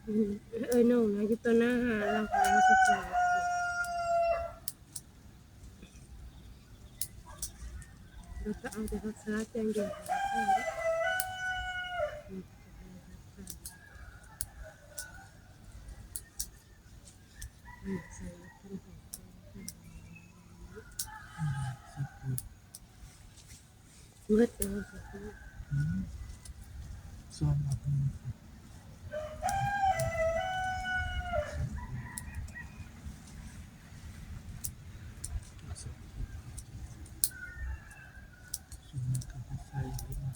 หนูนะอยู่ตัวหน้าหาเราขายสิบสองเราก็เอาแต่รักษาแจ้งเดียวใส่ขึ้นหอเมื่อเออส่วนแบบนี้ส่วนมันก็ใส่ขึ้นมา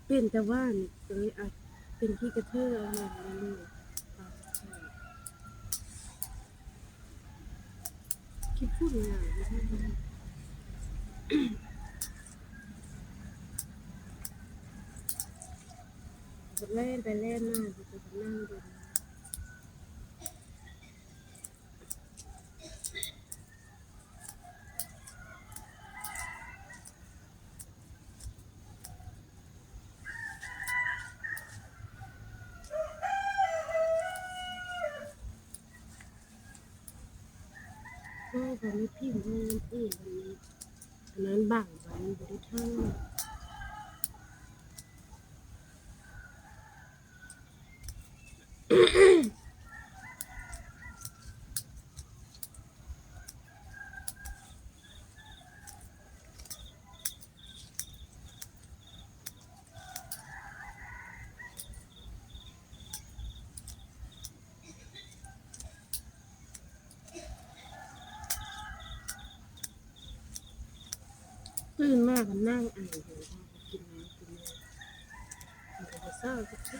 เป็นแต่ว่าเลยอาจเป็นที่กระเทืออะไรเลยคิดพูดง่ายเล่นไปเล่นมาจะนั่งดูก็เขาไม่พิมพ์ว่ามันอื่นวันนี้อันนั้นบางวันบริเท่าตื่นมากกันนั่งอ่านอยู่กินน้ำกินน้ำมันก็เศร้าสักที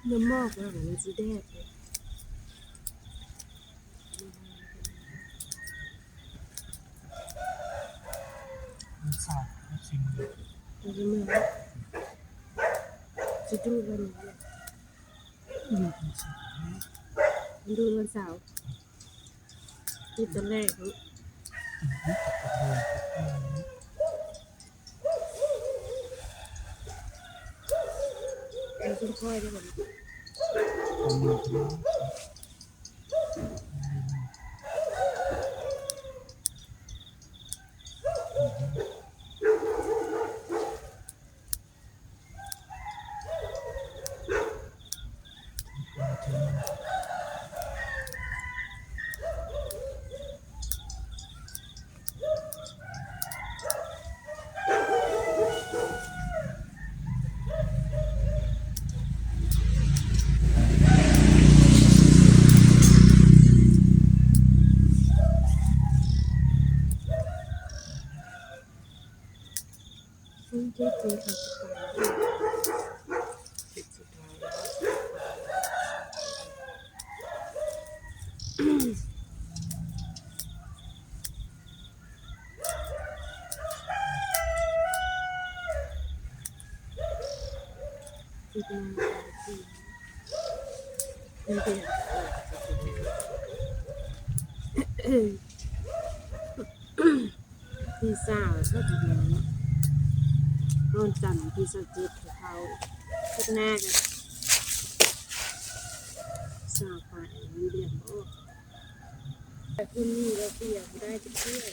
น้ำมอกว่ามันสีแดงมันสาวจริงเลยเราจะเมื่อจะดูวันนี้ดูวันเสาร์ดูตอนแรกไอ้ต้นค่อยได้แบบซึ่งที่จริงเขาจะไปสุดท้าย ติดมาที่ไม่ได้ที่สาวก็ถึงแล้วนอนจันทร์ที่สเก็ตของเขาทุกหน้ากันสาวไปมันเรียนบอกแต่คุณนี่เราเปลี่ยนได้จะเพื่อ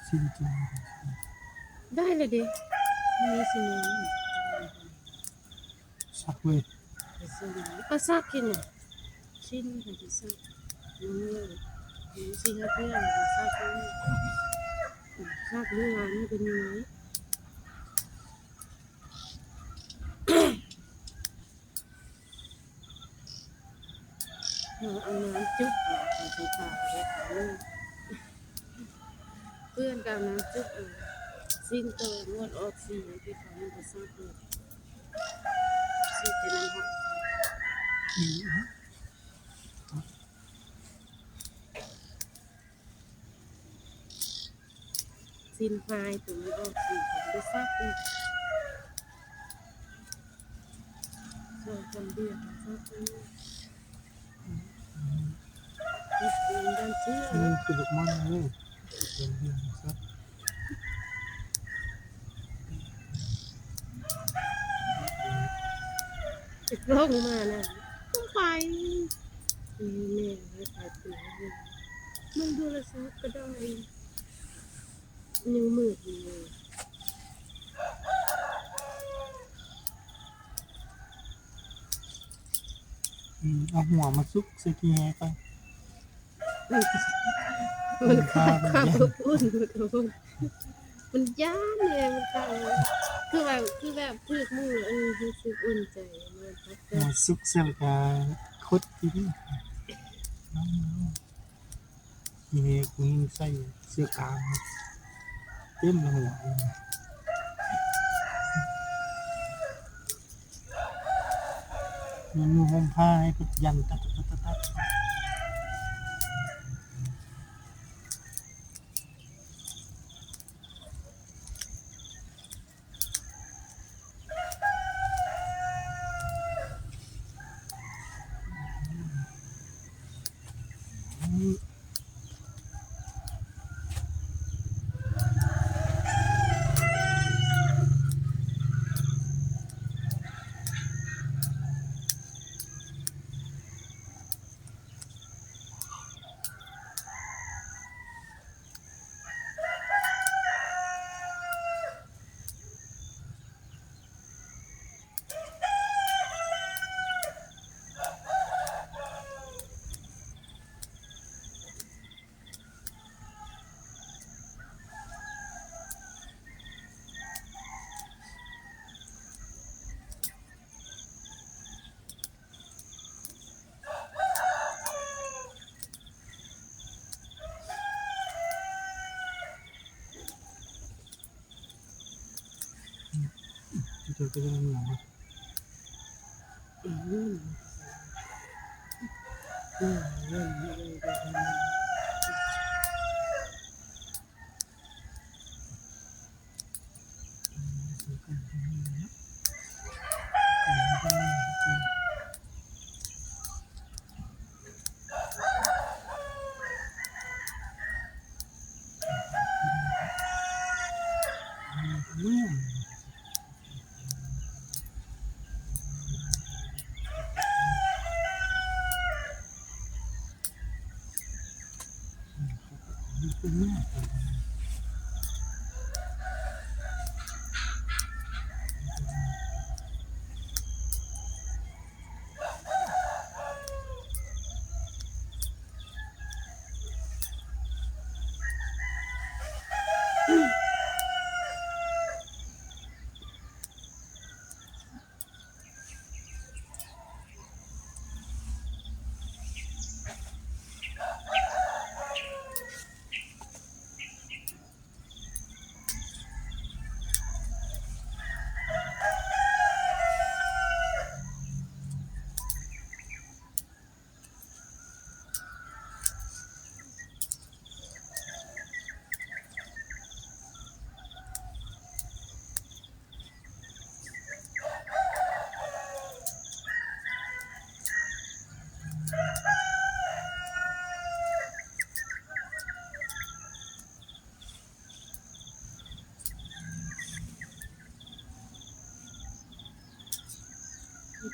สิ้นจัง ได้เลยเด็กมีสมอง สักเว้ย ก็ซักกินอ่ะชิ้นค่ะที่ซักน้ำเลือดหนูสิครับเพื่อนซักเลยซักเมื่อวานนี่เป็นยังไงเอาน้ำจุ๊บออกใส่ปากเลยค่ะเพื่อนกับน้ำจุ๊บสิ้นเติมงวดออกสีที่เขาไม่ได้ซักเลยสีเป็นน้ำหอมสิ้นไฟตัวนี้ออกสีผมได้ซักเลยสองคนเดียวซักเลยอีกคนดันเชื่อ นี่คือลูกมันเลยเป็นเรื่องสัก ติดลงมานะต้องไปแม่ไม่ไปตัวมันดูแลซักก็ได้ยังมืดอยู่เลย เอาหัวมาซุกใส่กี่แฮไป มันข้าวอุ่นมันย่านเลยมันข้าวคือแบบพืชมือรู้สึกอุ่นใจมันพัก หัวซุกเสลกาคดที่นี่น้องกี่แฮคุณใส่เสื้อกาวเต็มหัวมันมือห่มผ้าให้พุทยันตัดเจอก็จะเหมือน อืม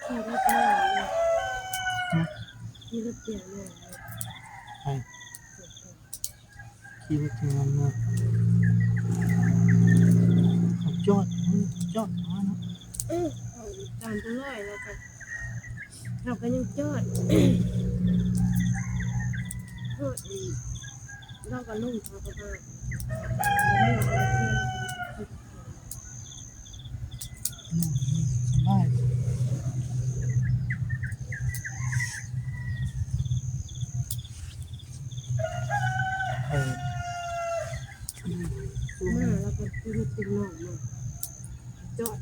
ขี่รถมาเลย นะ ขี่รถเกี่ยวเลย ไปขี่รถถึงนั้นมาเขาจอดจอดมาเนาะ เอาตามตัวร้อยแล้วก็เราก็ยังจอดโทษอีกเราก็ลุ่มเขาก็มาแล้วเมื่อเราเที่ยวเราก็สบายเออ มาแล้วก็คือติดหนองมาจอด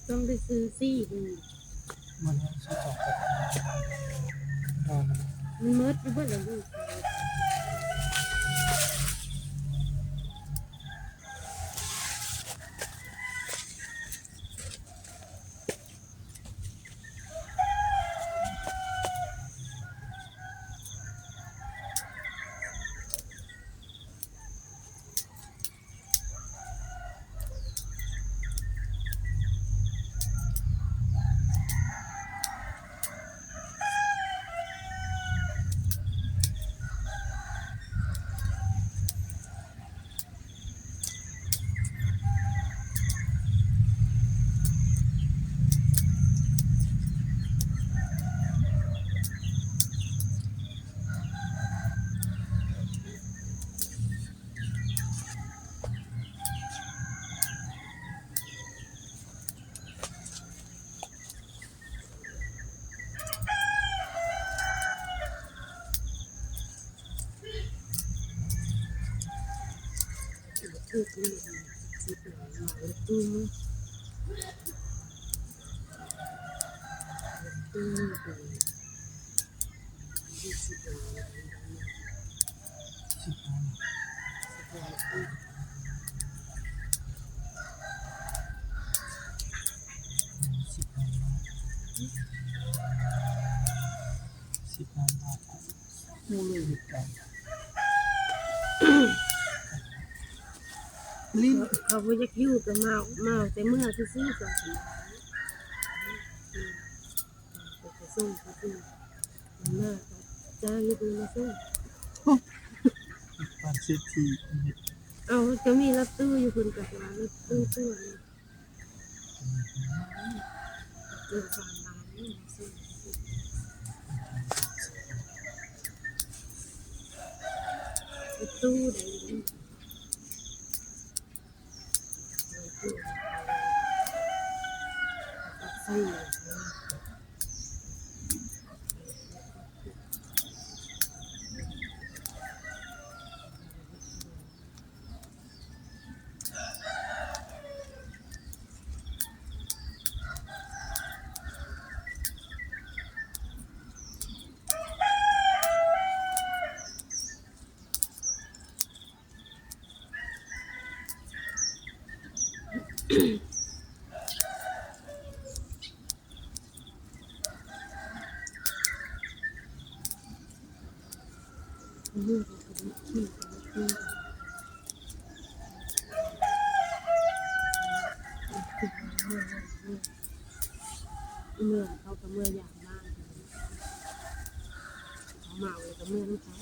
ต้องไปซื้อซี่ดู มันซื้อจอดกับนอน มันเมิดอยู่เพื่อนเลยลูกคือคือคือตัวหน่อยตู้มือตู้มือเป็นยี่สิบตัวสิบวัน ตู้ 10 วันมา10 วันมาคู่เลยเหตุการณ์ลิ้น เขาไม่อยากอยู่กับเมาแต่เมื่อที่ซื้อก่อนไปส่งไปซื้อเมื่อจ้างดูมาส่ง ปานเศรษฐีเนี่ย เอาจะมีรถตู้อยู่คุณกับร้านรถตู้ตัวนี้เดินผ่านร้านนี่ส่งรถตู้ไหนนี่รถตู้ใส่ เมื่อเราไปที่เมื่อเขากับเมื่ออย่างบ้างเขาเมาเลยกับเมื่อลูกค้า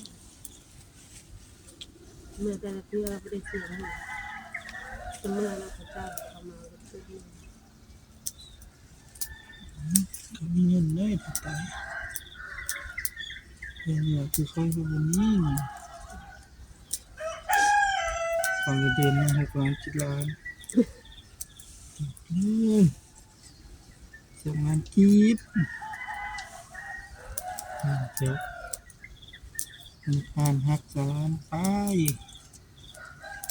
เมื่อแต่ละเพื่อเราไม่ได้เสียงแต่เมื่อเราพระเจ้าเขาเมาแล้วเพื่อ เขามีเงินเลยถูกตายเนี่ยคือเขาเป็นแบบนี้ฟังเดือนนะ6 ล้าน 7 ล้านสงานกีบเดี๋ยวมันผ่านหักสารไป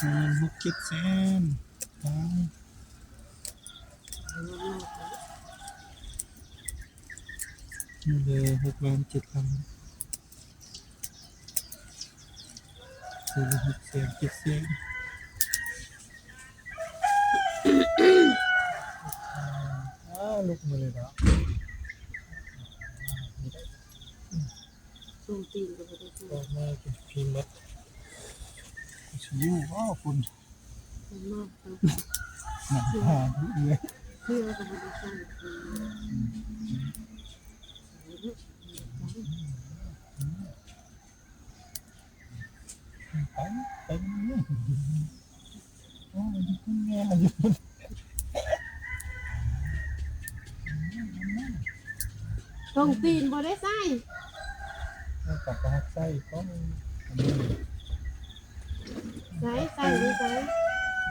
มัน6-7 แสนตายนี่เลย6-7 ล้านซื้อ6-7 แสนลุกมาเลยเนาะ ส่งตีนก็บ่ได้ส่ง ก็แม่กินพิมพ์แบบชิวว้าวคุณ มากครับ หนังผ่านเอื้อย เพื่อก็บ่ได้ส่ง ไปนี่โอ้ยคุณแม่อยู่ ส่งตีนบ่ได้ใส่ มันกลับมาใส่ก็อันนี้ ใส่ดีใส่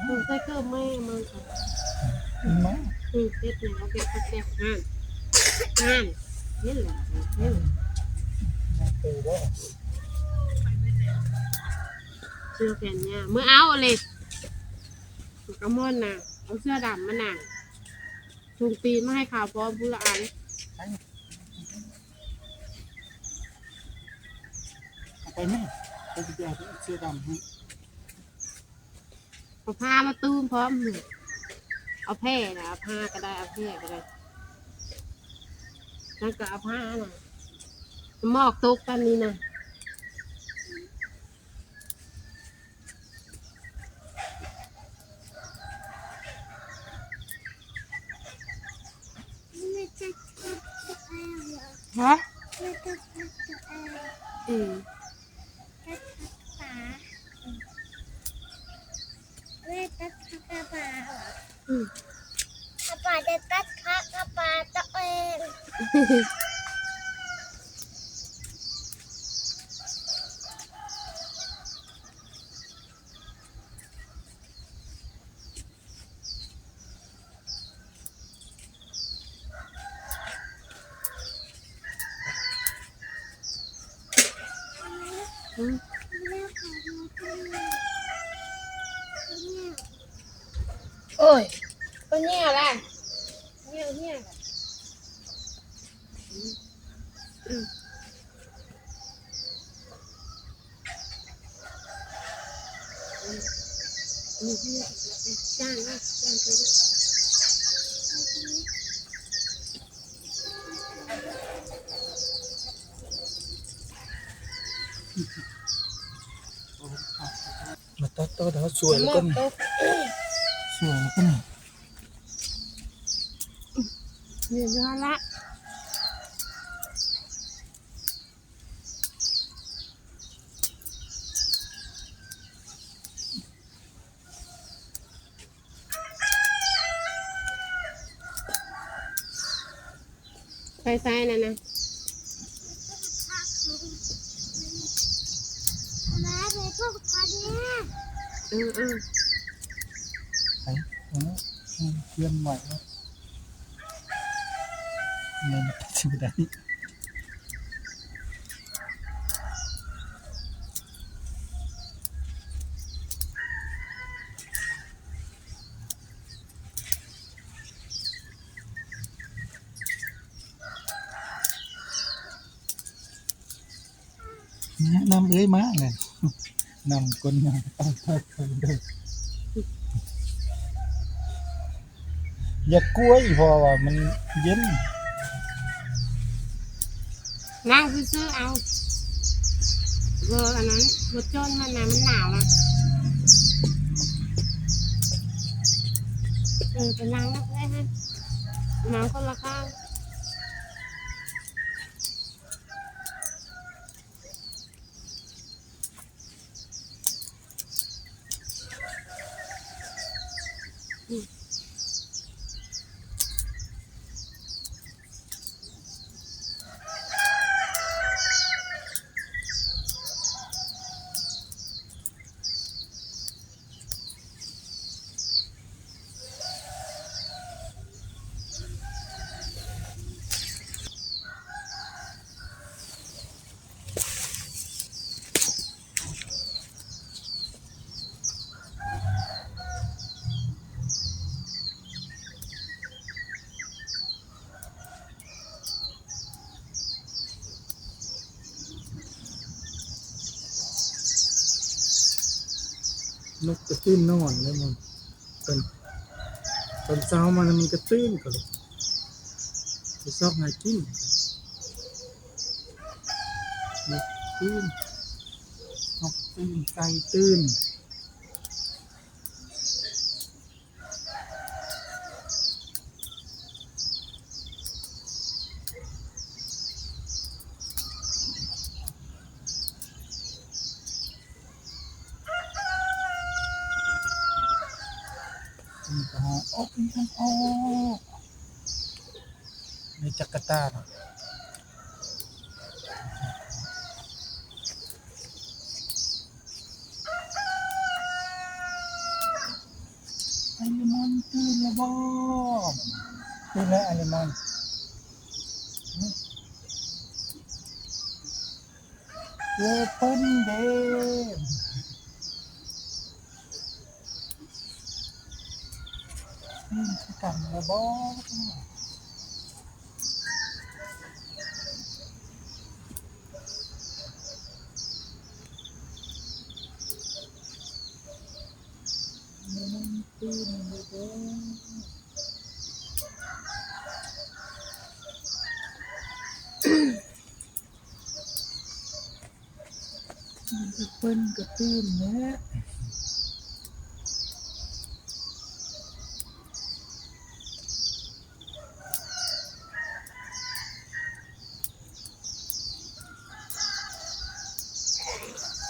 ส่งใส่เกิบแม่มันค่ะ มา เป็ดเนี่ยเอาเป็ดแซ่บห่านนี่แหละนี่ มาเตยว่า เสื้อแขนยาวเมื่อเอาเลยกระมอนน่ะเอาเสื้อดำมาน่ะส่งตีนมาให้ข่าวพร้อมผู้ละอัน ไปแม่ไปจะเอาเสื้อดำให้ เอาผ้ามาตุ้มพร้อมเอาแพร่นะเอาผ้าก็ได้เอาแพร่ก็ได้แล้วก็เอาผ้าน่ะหมอกตกกันนี่นะฮะอืม อืม ป่าจะตัดขากับป่าตัวเอง อืม เรื่องของมันคือเนี่ย โอ้ยก็เนี่ยแหละเนี่ยอืมเนี่ยจ้างนะจ้างเธอ มาตัดตัวเท้าสวยแล้วก็ ตก สวยแล้วก็นี่ เนี่ยเนื้อละไปใส่น่ะนะ แม่เป็นพวกพันเนี่ย เออ ไปเพื่อนใหม่แล้วเงินชิวได้นำเอ้ยมาเลยนำคนมาตั้งแต่คนเดิมอย่ากล้วยเพราะว่ามันเย็น นั่งซื้อเอาอันนั้นรถจนมันนะมันหนาวนะไปนั่งนักได้ฮะนั่งคนละข้าง นกกระตื้นนอนเลยมันเป็นตอนเช้ามันกระตื้นก็เลยจะชอบหากินนกตื้นนกตื้นไก่ตื้นมีกระหอบมีกระหอบในจักรตาเนาะไอเลมอนตื่นแล้วบ่ตื่นแล้วไอเลมอนเปิดเปิ้นเดมตื่นคือกันแล้วบ่มันตื่นแล้วบ่เปิ้นก็ตื่นแล้ว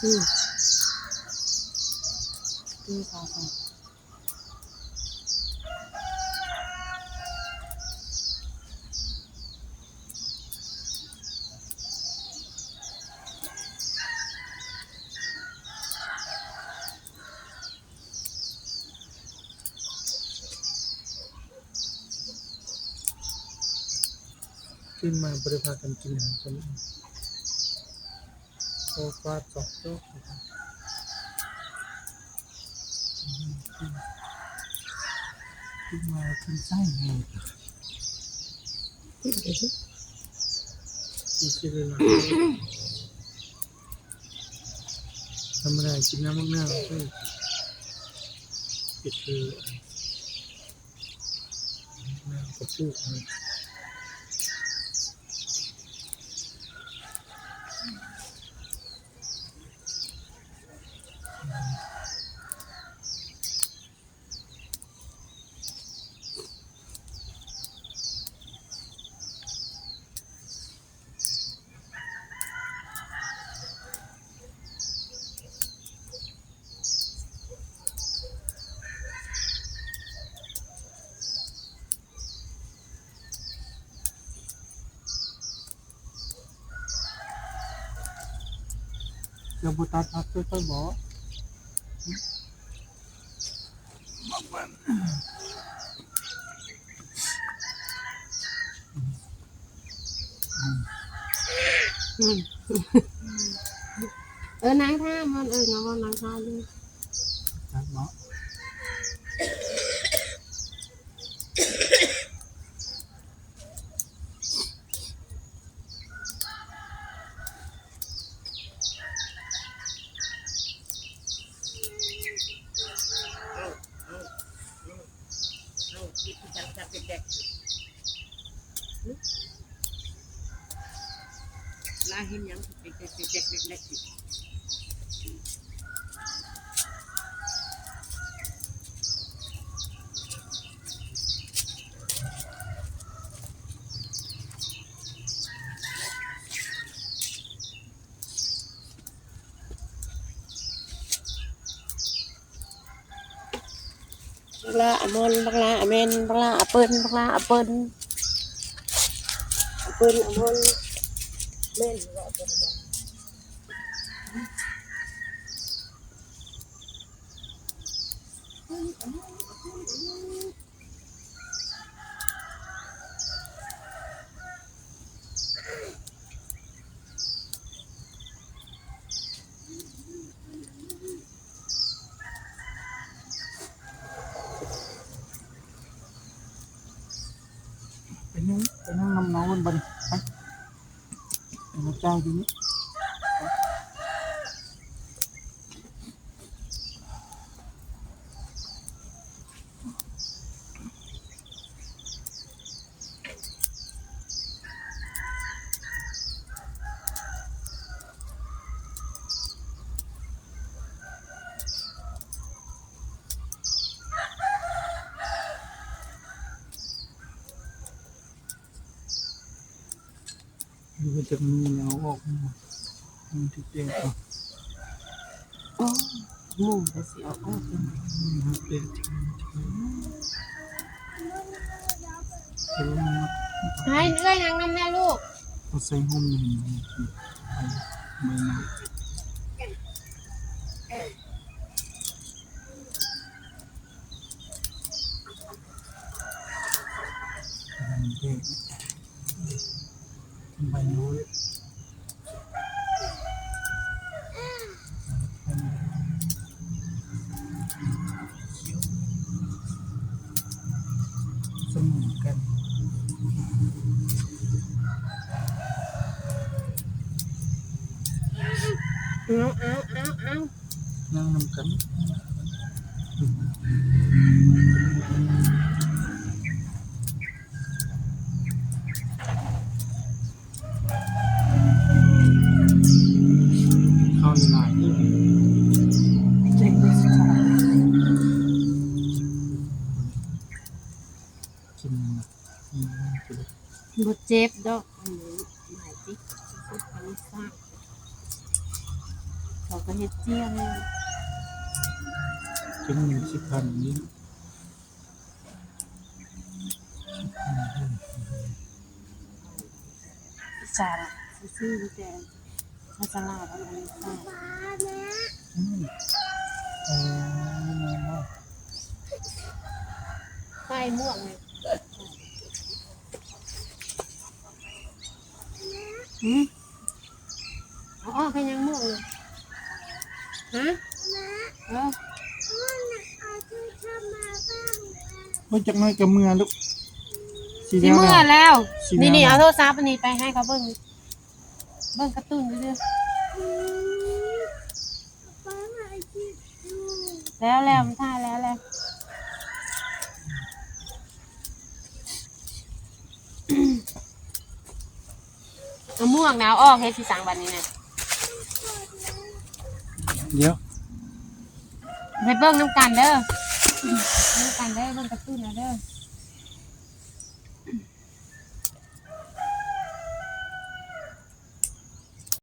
อืมดูค่ะค่ะขึ้นมาบริพากันกินอาหารกันโซฟาจอกโจ๊กขึ้นมาขึ้นไส้ไงกินกินเลยนะทำอะไรกินน้ำมะนาวก็ปิดคือน้ำกระปุกเลยเดี๋ยวบุตรทักค่อยๆบอกอืมนายท่ามันน้องนายท่าด้วย จัดเนาะลาเห็นยังเด็กๆเล็กบักลาอมอนบักลาอเมนบักลาอเปิ้ลบักลาอเปิ้ลอเปิ้ลอมอนเม่นว่าเปิ้ลไปนั่งน้ำน้องมันบันไปมาจ้างทีนี้ มันจะมีแนวออกมันที่เจ๊ก็ โอ้หมูจะสิเอาออกเป็น มันเป็นแต่ว่ามัน ให้เลื่อยนางน้ำแม่ลูก เอาใส่ห้องนี่ไม่นะเด็กใบนู้นเสมอกัน เอา นั่งนำกันเข้าหลายที่ เจ็บไปสุดท้าย กินแบบ บดเจ็บดอกอันนี้หมายติ๊กสุดพันซ่าเขาก็เฮ็ดเจียง กิน10,000นี้ จาระซื้อแต่ภาษาลาวอะไรซ่า อืมอ๋อ ไฟม่วงเลยเอาออกให้ยังม่วงเลยฮะเออ เมื่อจากน้อยกับเมื่อลูก สิเมื่อแล้ว สิ นี่ แล้ว เอาโทรศัพท์อันนี้ไปให้เขาเบิ่งการ์ตูนเรื่อยๆแล้วมันท่าแล้วเอาม่วงหนาวออกเฮ็ดสิสังวันนี้นะ เดี๋ยว ไปเบิ่งน้ำกันเด้อน้ำกันเด้อเบิ่งการ์ตูนนะเด้อ